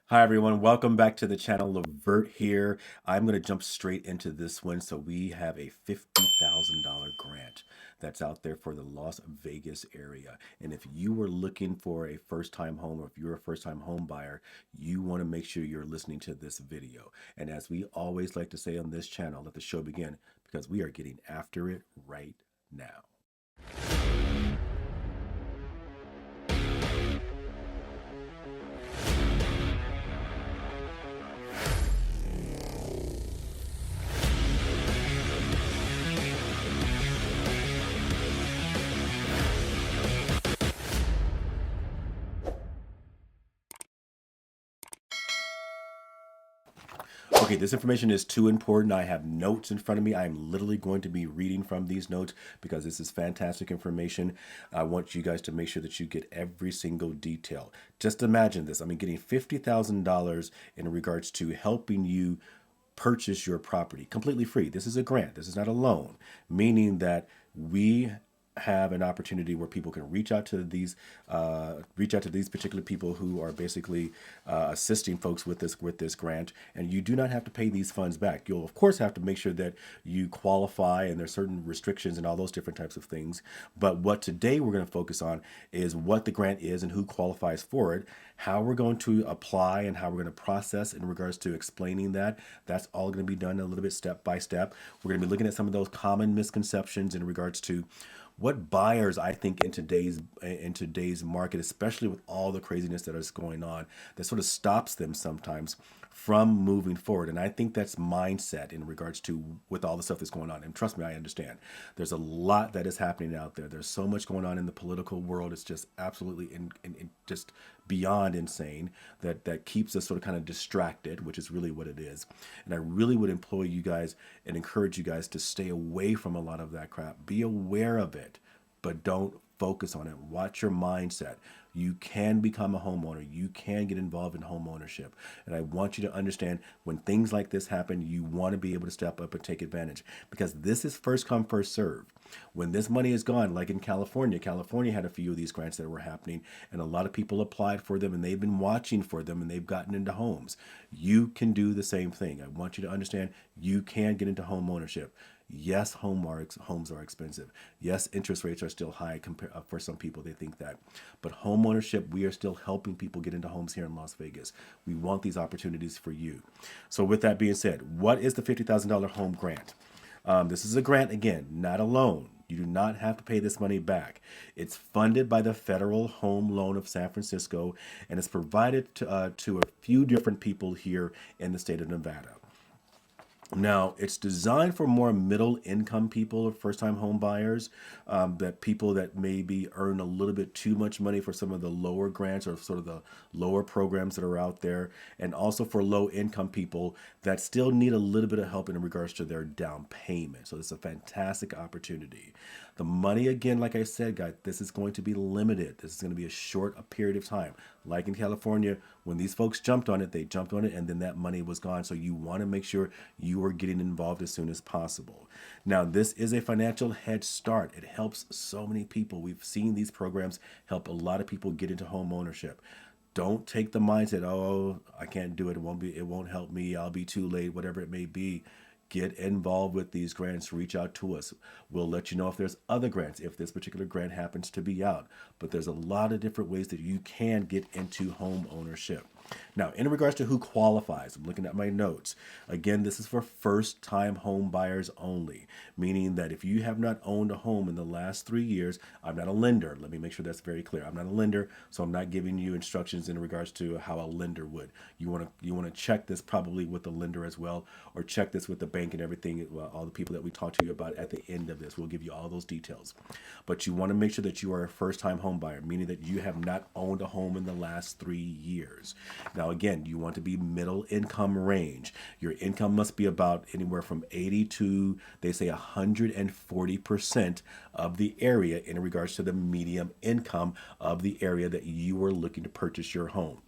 Hi everyone, welcome back to the channel. Levert here. I'm going to jump straight into this one. So we have a $50,000 grant that's out there for the Las Vegas area. And if you were looking for a first-time home, or if you're a first-time home buyer, you want to make sure you're listening to this video. And as we always like to say on this channel, let the show begin, because we are getting after it right now. Okay, this information is too important. I have notes in front of me. I'm literally going to be reading from these notes because this is fantastic information. I want you guys to make sure that you get every single detail. Just imagine this. I mean, getting $50,000 in regards to helping you purchase your property completely free. This is a grant. This is not a loan, meaning that we have an opportunity where people can reach out to these particular people who are basically assisting folks with this grant, and you do not have to pay these funds back. You'll of course have to make sure that you qualify, and there's certain restrictions and all those different types of things. But what today we're going to focus on is what the grant is and who qualifies for it, how we're going to apply, and how we're going to process in regards to explaining that. That's all going to be done a little bit step by step. We're going to be looking at some of those common misconceptions in regards to what buyers, I think, in today's market, especially with all the craziness that is going on, that sort of stops them sometimes from moving forward. And I think that's mindset in regards to with all the stuff that's going on. And trust me, I understand. There's a lot that is happening out there. There's so much going on in the political world. It's just absolutely just beyond insane that keeps us sort of kind of distracted, which is really what it is. And I really would employ you guys and encourage you guys to stay away from a lot of that crap. Be aware of it, but don't focus on it. Watch your mindset. You can become a homeowner. You can get involved in home ownership. And I want you to understand, when things like this happen, you want to be able to step up and take advantage, because this is first come, first serve. When this money is gone, like in California, California had a few of these grants that were happening, and a lot of people applied for them, and they've been watching for them, and they've gotten into homes. You can do the same thing. I want you to understand you can get into home ownership. Yes, homes are expensive. Yes, interest rates are still high for some people. They think that. But home ownership, we are still helping people get into homes here in Las Vegas. We want these opportunities for you. So with that being said, what is the $50,000 home grant? This is a grant, again, not a loan. You do not have to pay this money back. It's funded by the Federal Home Loan of San Francisco, and it's provided to a few different people here in the state of Nevada. Now, it's designed for more middle income people or first time home buyers, that people that maybe earn a little bit too much money for some of the lower grants or sort of the lower programs that are out there, and also for low income people that still need a little bit of help in regards to their down payment. So it's a fantastic opportunity. The money, again, like I said, guys, this is going to be limited. This is going to be a short period of time. Like in California, when these folks jumped on it, they jumped on it, and then that money was gone. So you want to make sure you are getting involved as soon as possible. Now, this is a financial head start. It helps so many people. We've seen these programs help a lot of people get into home ownership. Don't take the mindset, oh, I can't do it. It won't help me. I'll be too late, whatever it may be. Get involved with these grants. Reach out to us. We'll let you know if there's other grants, if this particular grant happens to be out. But there's a lot of different ways that you can get into home ownership. Now, in regards to who qualifies, I'm looking at my notes. Again, this is for first-time home buyers only, meaning that if you have not owned a home in the last 3 years, I'm not a lender. Let me make sure that's very clear. I'm not a lender, so I'm not giving you instructions in regards to how a lender would. You want to check this probably with the lender as well, or check this with the bank and everything. Well, all the people that we talk to you about at the end of this, we'll give you all those details. But you want to make sure that you are a first-time home buyer, meaning that you have not owned a home in the last 3 years. Now, again, you want to be middle income range. Your income must be about anywhere from 80 to, they say, 140% of the area in regards to the medium income of the area that you are looking to purchase your home.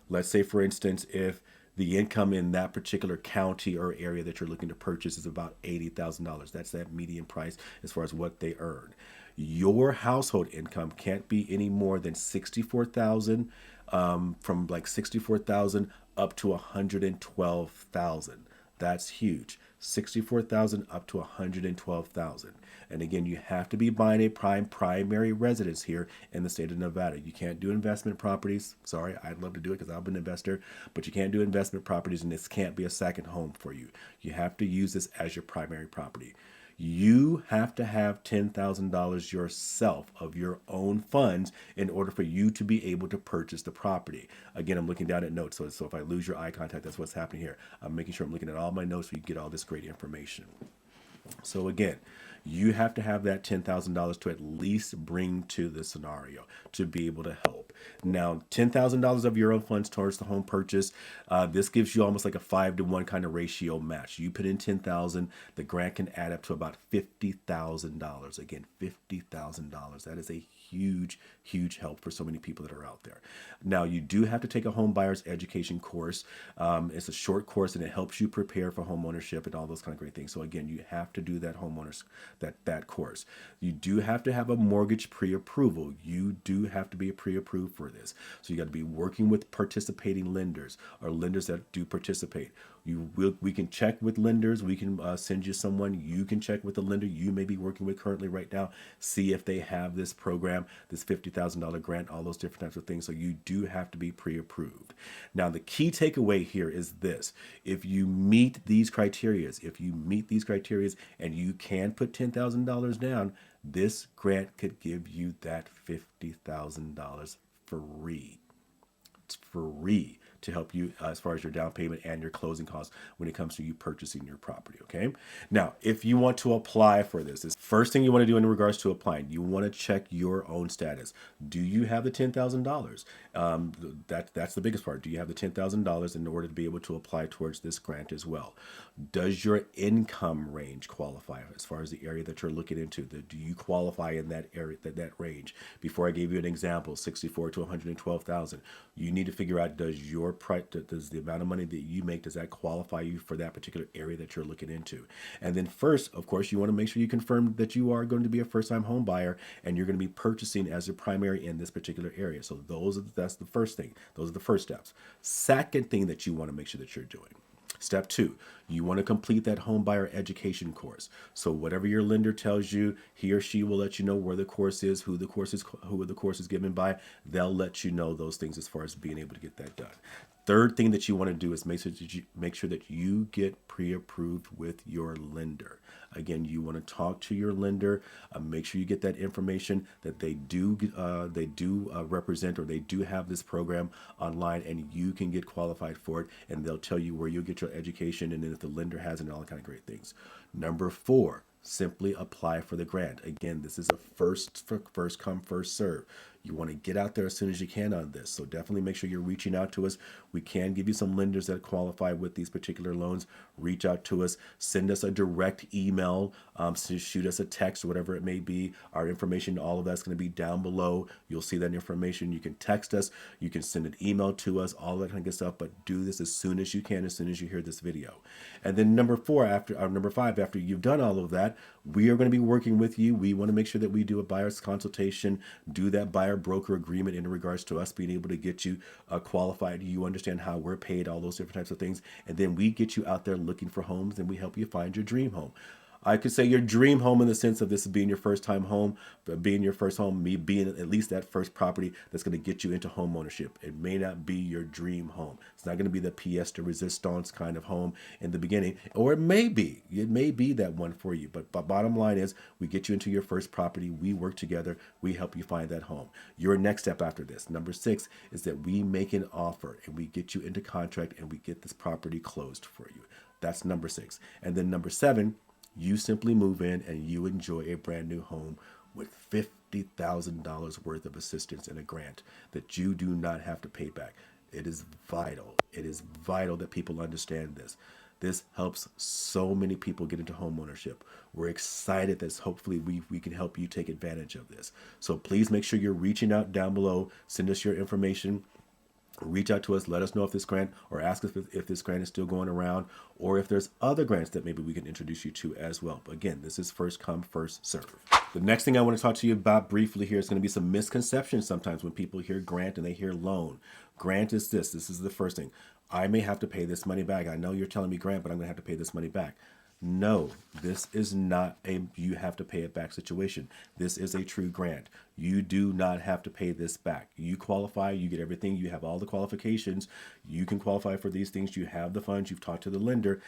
Let's say, for instance, if the income in that particular county or area that you're looking to purchase is about $80,000. That's that median price as far as what they earn. Your household income can't be any more than 64,000 from like 64,000 up to 112,000. That's huge. 64,000 up to 112,000. And again, you have to be buying a primary residence here in the state of Nevada. You can't do investment properties. Sorry, I'd love to do it because I'm an investor, but you can't do investment properties, and this can't be a second home for you. You have to use this as your primary property. You have to have $10,000 yourself of your own funds in order for you to be able to purchase the property. Again, I'm looking down at notes. So if I lose your eye contact, that's what's happening here. I'm making sure I'm looking at all my notes so you get all this great information. So again, you have to have that $10,000 to at least bring to the scenario to be able to help. Now, $10,000 of your own funds towards the home purchase, this gives you almost like a 5-to-1 kind of ratio match. You put in $10,000, the grant can add up to about $50,000. Again, $50,000. That is a huge, huge help for so many people that are out there. Now, you do have to take a home buyer's education course. It's a short course and it helps you prepare for home ownership and all those kind of great things. So again, you have to do that that course. You do have to have a mortgage pre-approval. You do have to be pre-approved for this. So you got to be working with participating lenders or lenders that do participate. We can check with lenders. We can send you someone. You can check with the lender you may be working with currently right now. See if they have this program, this $50,000 grant, all those different types of things. So you do have to be pre-approved. Now, the key takeaway here is this. If you meet these criteria, and you can put $10,000 down, this grant could give you that $50,000 free. It's free to help you as far as your down payment and your closing costs when it comes to you purchasing your property. Okay. Now, if you want to apply for this, first thing you want to do in regards to applying, you want to check your own status. Do you have the $10,000? That's the biggest part. Do you have the $10,000 in order to be able to apply towards this grant as well? Does your income range qualify as far as the area that you're looking into? Do you qualify in that area, that range? Before I gave you an example, 64 to 112,000, you need to figure out, does the amount of money that you make, does that qualify you for that particular area that you're looking into? And then first, of course, you want to make sure you confirm that you are going to be a first-time home buyer and you're going to be purchasing as your primary in this particular area. So that's the first thing. Those are the first steps. Second thing that you want to make sure that you're doing. Step 2, you want to complete that home buyer education course. So whatever your lender tells you, he or she will let you know where the course is, who the course is given by. They'll let you know those things as far as being able to get that done. Third thing that you want to do is make sure that you get pre-approved with your lender. Again, you want to talk to your lender, make sure you get that information that they do represent, or they do have this program online, and you can get qualified for it, and they'll tell you where you'll get your education, and then if the lender has it, and all that kind of great things. Number 4, simply apply for the grant. Again, this is a first come, first serve. You want to get out there as soon as you can on this. So definitely make sure you're reaching out to us. We can give you some lenders that qualify with these particular loans. Reach out to us. Send us a direct email. Shoot us a text, whatever it may be. Our information, all of that's going to be down below. You'll see that information. You can text us. You can send an email to us, all that kind of good stuff. But do this as soon as you can, as soon as you hear this video. And then number 5, after you've done all of that, we are going to be working with you. We want to make sure that we do a buyer's consultation, do that buyer broker agreement in regards to us being able to get you qualified. You understand how we're paid, all those different types of things. And then we get you out there looking for homes, and we help you find your dream home. I could say your dream home in the sense of this being your first time home, but being your first home, me being at least that first property that's going to get you into home ownership. It may not be your dream home. It's not going to be the pièce de résistance kind of home in the beginning, or it may be that one for you. But bottom line is, we get you into your first property. We work together. We help you find that home. Your next step after this, number 6, is that we make an offer and we get you into contract and we get this property closed for you. That's number 6. And then number 7, you simply move in and you enjoy a brand new home with $50,000 worth of assistance and a grant that you do not have to pay back. It is vital. It is vital that people understand this. This helps so many people get into home ownership. We're excited that hopefully we can help you take advantage of this. So please make sure you're reaching out down below. Send us your information. Reach out to us, let us know if this grant, or ask us if this grant is still going around, or if there's other grants that maybe we can introduce you to as well. But again, this is first come, first serve. The next thing I want to talk to you about briefly here is going to be some misconceptions sometimes when people hear grant and they hear loan. Grant is this. This is the first thing. I may have to pay this money back. I know you're telling me grant, but I'm going to have to pay this money back. No, this is not a you have to pay it back situation. This is a true grant. You do not have to pay this back. You qualify, you get everything, you have all the qualifications, you can qualify for these things, you have the funds, you've talked to the lender.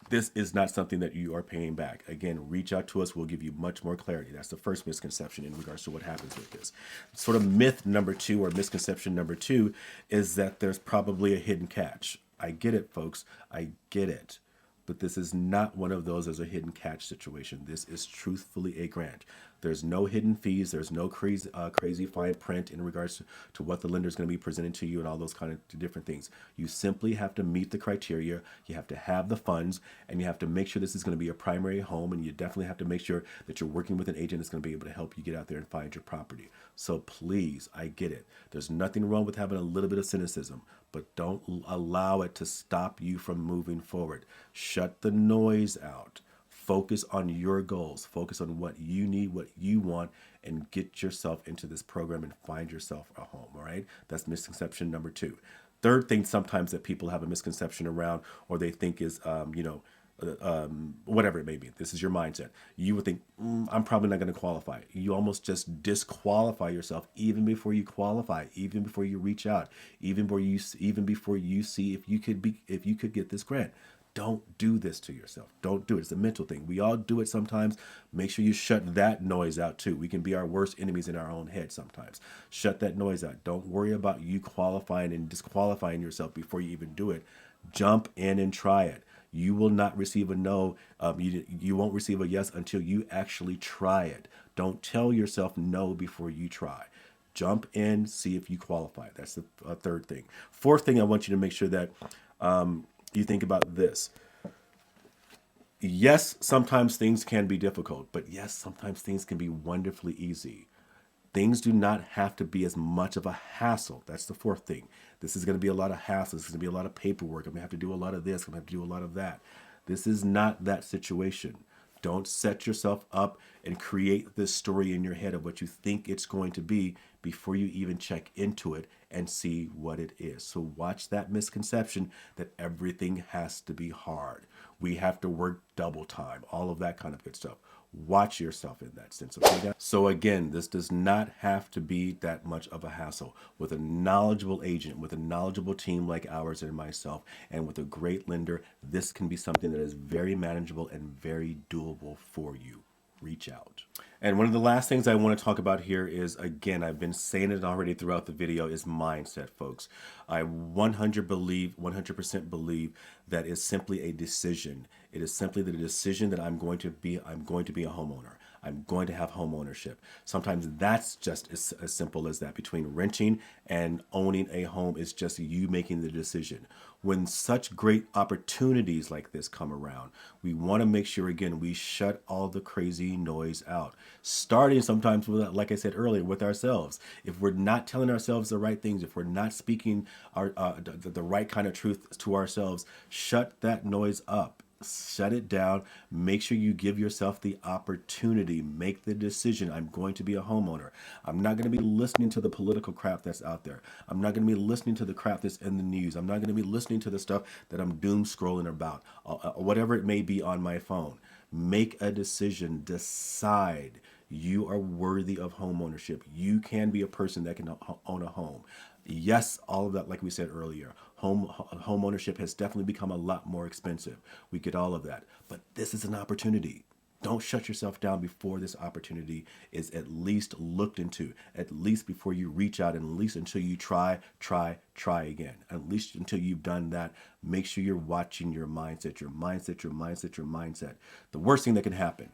This is not something that you are paying back. Again, reach out to us. We'll give you much more clarity. That's the first misconception in regards to what happens with this. Sort of myth number two, or misconception number two, is that there's probably a hidden catch. I get it, folks. I get it. But this is not one of those as a hidden catch situation. This is truthfully a grant. There's no hidden fees. There's no crazy fine print in regards to what the lender is going to be presenting to you and all those kind of different things. You simply have to meet the criteria. You have to have the funds, and you have to make sure this is going to be your primary home, and you definitely have to make sure that you're working with an agent that's going to be able to help you get out there and find your property. So please, I get it. There's nothing wrong with having a little bit of cynicism, but don't allow it to stop you from moving forward. Shut the noise out. Focus on your goals. Focus on what you need, what you want, and get yourself into this program and find yourself a home, all right? That's misconception number two. Third thing sometimes that people have a misconception around, or they think is, whatever it may be. This is your mindset. You would think, I'm probably not going to qualify. You almost just disqualify yourself even before you qualify, even before you reach out, even before you see if you could get this grant. Don't do this to yourself. Don't do it. It's a mental thing. We all do it sometimes. Make sure you shut that noise out too. We can be our worst enemies in our own head sometimes. Shut that noise out. Don't worry about you qualifying and disqualifying yourself before you even do it. Jump in and try it. You will not receive a no. You won't receive a yes until you actually try it. Don't tell yourself no before you try. Jump in, see if you qualify. That's the third thing. Fourth thing, I want you to make sure that you think about this. Yes, sometimes things can be difficult, but yes, sometimes things can be wonderfully easy. Things do not have to be as much of a hassle. That's the fourth thing. This is going to be a lot of hassle. This is going to be a lot of paperwork. I'm going to have to do a lot of this. I'm going to have to do a lot of that. This is not that situation. Don't set yourself up and create this story in your head of what you think it's going to be before you even check into it and see what it is. So watch that misconception that everything has to be hard. We have to work double time, all of that kind of good stuff. Watch yourself in that sense. Okay? So again, this does not have to be that much of a hassle. With a knowledgeable agent, with a knowledgeable team like ours and myself, and with a great lender, this can be something that is very manageable and very doable for you. Reach out. And one of the last things I want to talk about here is, again, I've been saying it already throughout the video, is mindset, folks. I 100% believe that is simply a decision. It is simply the decision that I'm going to be a homeowner. I'm going to have home ownership. Sometimes that's just as simple as that. Between renting and owning a home is just you making the decision. When such great opportunities like this come around, we want to make sure, again, we shut all the crazy noise out. Starting sometimes with, like I said earlier, with ourselves. If we're not telling ourselves the right things, if we're not speaking the right kind of truth to ourselves, shut that noise up. Shut it down. Make sure you give yourself the opportunity. Make the decision. I'm going to be a homeowner. I'm not going to be listening to the political crap that's out there. I'm not going to be listening to the crap that's in the news. I'm not going to be listening to the stuff that I'm doom scrolling about, whatever it may be on my phone. Make a decision. Decide. You are worthy of home ownership. You can be a person that can own a home. Yes, all of that, like we said earlier, home ownership has definitely become a lot more expensive. We get all of that. But this is an opportunity. Don't shut yourself down before this opportunity is at least looked into, at least before you reach out, and at least until you try again. At least until you've done that, make sure you're watching your mindset. The worst thing that can happen,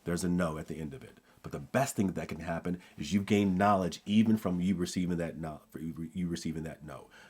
there's a no at the end of it. But the best thing that can happen is you've gained knowledge even from you receiving that no.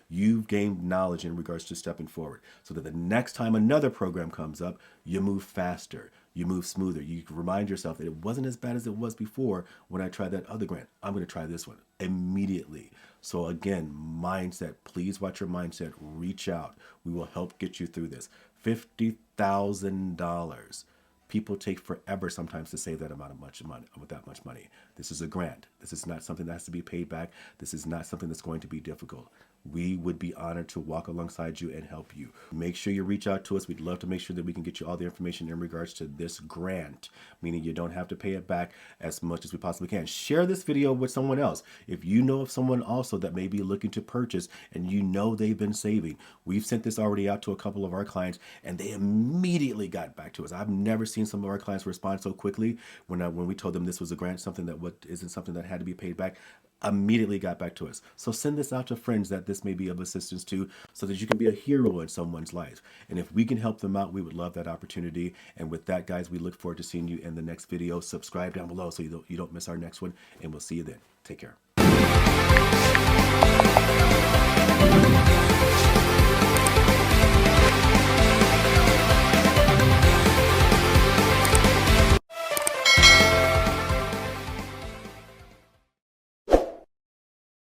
You've gained knowledge in regards to stepping forward, so that the next time another program comes up, you move faster. You move smoother. You remind yourself that it wasn't as bad as it was before when I tried that other grant. I'm going to try this one immediately. So again, mindset. Please watch your mindset. Reach out. We will help get you through this. $50,000. People take forever sometimes to save that amount of much money with that much money. This is a grant. This is not something that has to be paid back. This is not something that's going to be difficult. We would be honored to walk alongside you and help you. Make sure you reach out to us. We'd love to make sure that we can get you all the information in regards to this grant, meaning you don't have to pay it back as much as we possibly can. Share this video with someone else. If you know of someone also that may be looking to purchase and you know they've been saving, we've sent this already out to a couple of our clients and they immediately got back to us. I've never seen some of our clients respond so quickly when we told them this was a grant, something that isn't something that had to be paid back. Immediately got back to us. So send this out to friends that this may be of assistance to, so that you can be a hero in someone's life. And if we can help them out, we would love that opportunity. And with that, guys, we look forward to seeing you in the next video. Subscribe down below so you don't miss our next one, and we'll see you then. Take care.